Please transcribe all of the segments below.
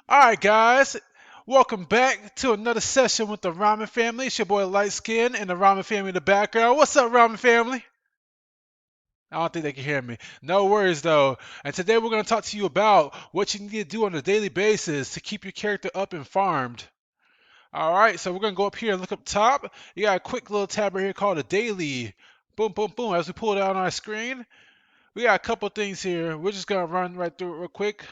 Alright, guys, welcome back to another session with the Ramen family. It's your boy Light Skin and the Ramen family in the background. What's up, Ramen family? I don't think they can hear me. No worries, though. And today we're going to talk to you about what you need to do on a daily basis to keep your character up and farmed. Alright, so we're going to go up here and look up top. You got a quick little tab right here called a daily. Boom, boom, boom. As we pull it out on our screen, we got a couple things here. We're just going to run right through it real quick.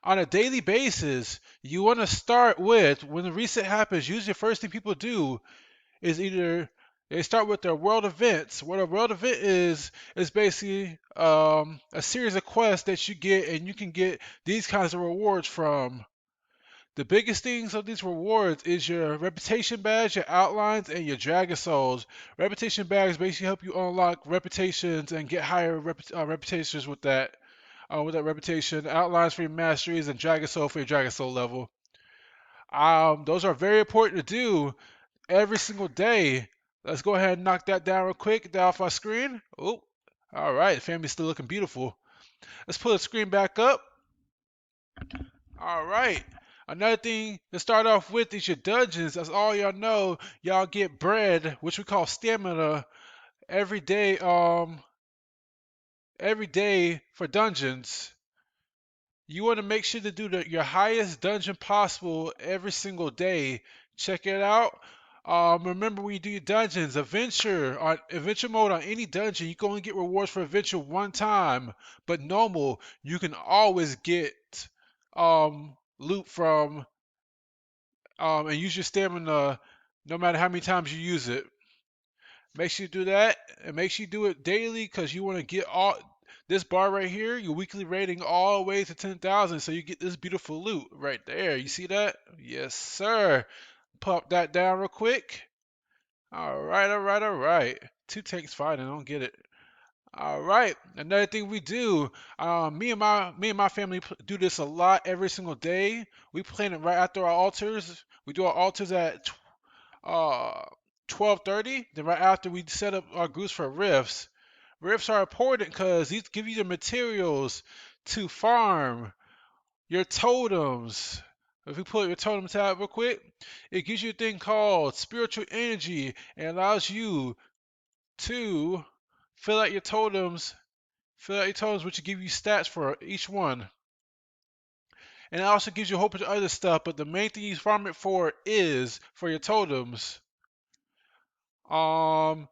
On a daily basis, you want to start with when the reset happens. Usually, the first thing people do is either they start with their world events. What a world event is basically a series of quests that you get, and you can get these kinds of rewards from. The biggest things of these rewards is your reputation badge, your outlines, and your dragon souls. Reputation badges basically help you unlock reputations and get higher reputations with that reputation, outlines for your masteries, and Dragon Soul for your Dragon Soul level. Those are very important to do every single day. Let's go ahead and knock that down real quick. Get that off our screen. Oh, all right. The family's still looking beautiful. Let's pull the screen back up. All right. Another thing to start off with is your dungeons. As all y'all know, y'all get bread, which we call stamina, every day. Every day for dungeons. You want to make sure to do your highest dungeon possible every single day. Check it out. Remember when you do your dungeons, adventure mode on any dungeon, you can only get rewards for adventure one time. But normal, you can always get loot from and use your stamina no matter how many times you use it. Make sure you do that, and make sure you do it daily because you want to get all this bar right here, your weekly rating all the way to 10,000, so you get this beautiful loot right there. You see that? Yes, sir. Pop that down real quick. All right, all right, all right. Two takes fine. I don't get it. All right. Another thing we do, me and my family do this a lot every single day. We plan it right after our altars. We do our altars at uh 12:30. Then right after we set up our groups for rifts. Rifts are important because these give you the materials to farm your totems. If we pull up your totem tab real quick, it gives you a thing called spiritual energy and allows you to fill out your totems. Fill out your totems, which will give you stats for each one. And it also gives you a whole bunch of other stuff, but the main thing you farm it for is for your totems. Um,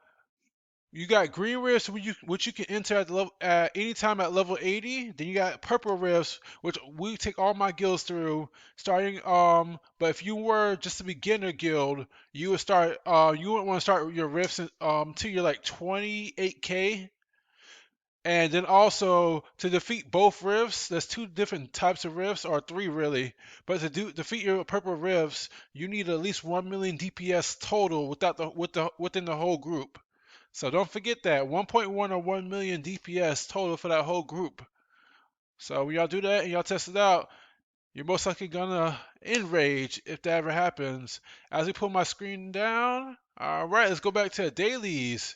You got green rifts which you can enter at any time at level 80. Then you got purple rifts which we take all my guilds through starting but if you were just a beginner guild, you would want to start your rifts till you're like 28k. And then also to defeat both rifts, there's two different types of rifts, or three really. But to defeat your purple rifts, you need at least 1 million DPS total within the whole group. So don't forget that 1.1 or 1 million DPS total for that whole group. So when y'all do that and y'all test it out, you're most likely gonna enrage if that ever happens. As we pull my screen down, all right, let's go back to the dailies.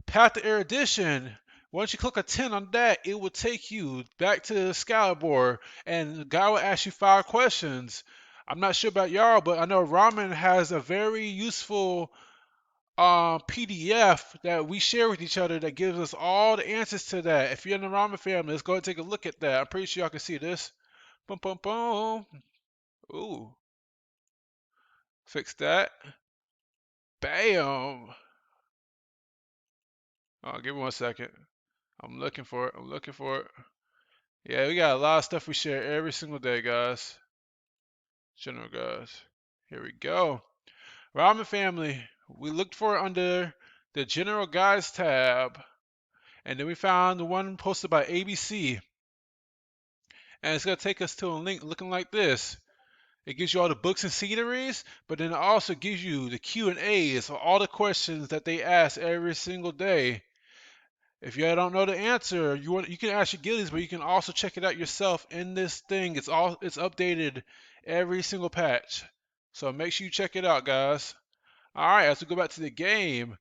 Path to Erudition. Once you click a 10 on that, it will take you back to the Excalibur, and the guy will ask you 5 questions. I'm not sure about y'all, but I know Ramen has a very useful PDF that we share with each other that gives us all the answers to that. If you're in the Ramen family, let's go and take a look at that. I'm pretty sure y'all can see this. Boom, boom, boom. Ooh, fix that. Bam. Oh, give me 1 second. I'm looking for it. I'm looking for it. Yeah, we got a lot of stuff we share every single day, guys. General guys. Here we go. Ramen family. We looked for it under the General Guides tab. And then we found the one posted by ABC. And it's going to take us to a link looking like this. It gives you all the books and sceneries, but then it also gives you the Q&As for all the questions that they ask every single day. If you don't know the answer, you can ask your guildies, but you can also check it out yourself in this thing. It's updated every single patch. So make sure you check it out, guys. Alright, as we go back to the game.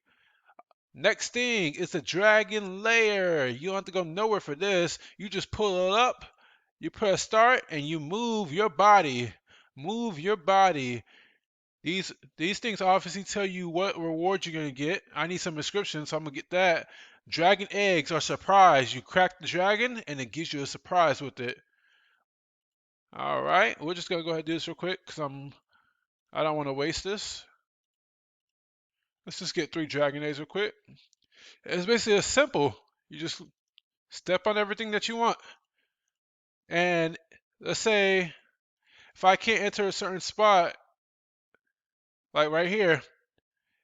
Next thing is the Dragon Lair. You don't have to go nowhere for this. You just pull it up. You press start and you move your body. Move your body. These things obviously tell you what reward you're gonna get. I need some description, so I'm gonna get that. Dragon eggs are surprise. You crack the dragon and it gives you a surprise with it. All right, we're just gonna go ahead and do this real quick because I don't want to waste this. Let's just get 3 dragon eggs real quick. It's basically as simple. You just step on everything that you want. And let's say if I can't enter a certain spot, like right here,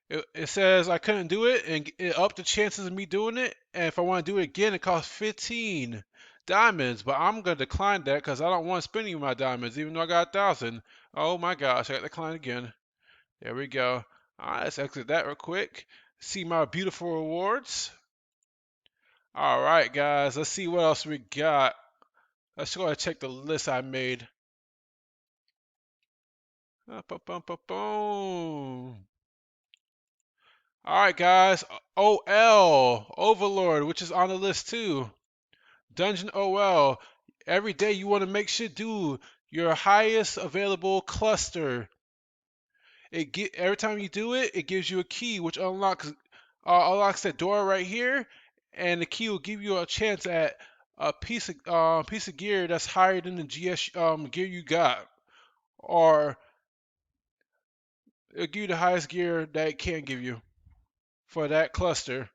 it says I couldn't do it and it upped the chances of me doing it. And if I want to do it again, it costs 15 diamonds. But I'm going to decline that because I don't want to spend any of my diamonds, even though I got 1,000. Oh my gosh, I got to decline again. There we go. All right, let's exit that real quick. See my beautiful rewards. All right, guys, let's see what else we got. Let's go ahead and check the list I made. Boom. All right, guys. OL, Overlord, which is on the list too. Dungeon OL. Every day you want to make sure do your highest available cluster. Every time you do it, it gives you a key which unlocks that door right here, and the key will give you a chance at a piece of gear that's higher than the GS gear you got, or it'll give you the highest gear that it can give you for that cluster.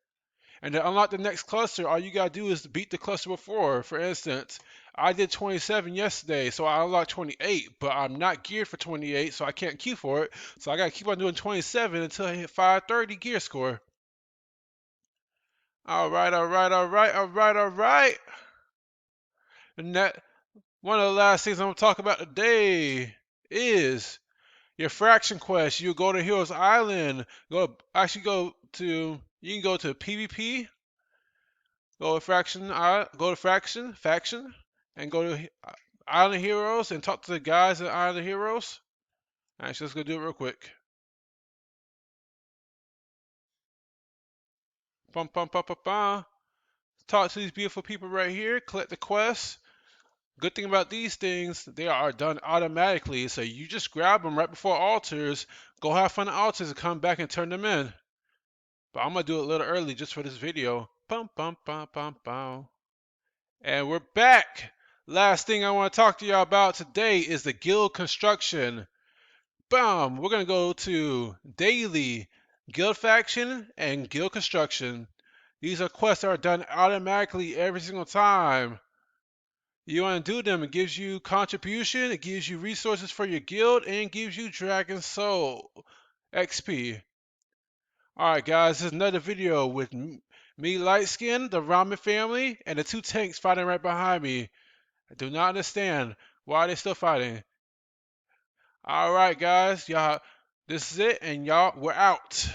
And to unlock the next cluster, all you gotta do is beat the cluster before. For instance, I did 27 yesterday, so I unlocked 28, but I'm not geared for 28, so I can't queue for it. So I gotta keep on doing 27 until I hit 530 gear score. Alright, alright, alright, alright, alright. And that one of the last things I'm gonna talk about today is your fraction quest. You go to Heroes Island. You can go to PvP. Go to faction, and go to Island Heroes and talk to the guys at Island Heroes. Actually, let's go do it real quick. Bum bum bum bum bum. Talk to these beautiful people right here. Collect the quests. Good thing about these things, they are done automatically. So you just grab them right before altars. Go have fun at altars and come back and turn them in. But I'm gonna do it a little early just for this video. Bum bum bum bum bum. And we're back. Last thing I want to talk to y'all about today is the guild construction. Boom! We're gonna go to daily, guild faction, and guild construction. These are quests that are done automatically every single time. You want to do them. It gives you contribution, it gives you resources for your guild, and gives you Dragon Soul XP. Alright guys, this is another video with me, Lightskin, the Ramen family, and the 2 tanks fighting right behind me. I do not understand why they're still fighting. Alright guys, y'all, this is it, and y'all, we're out.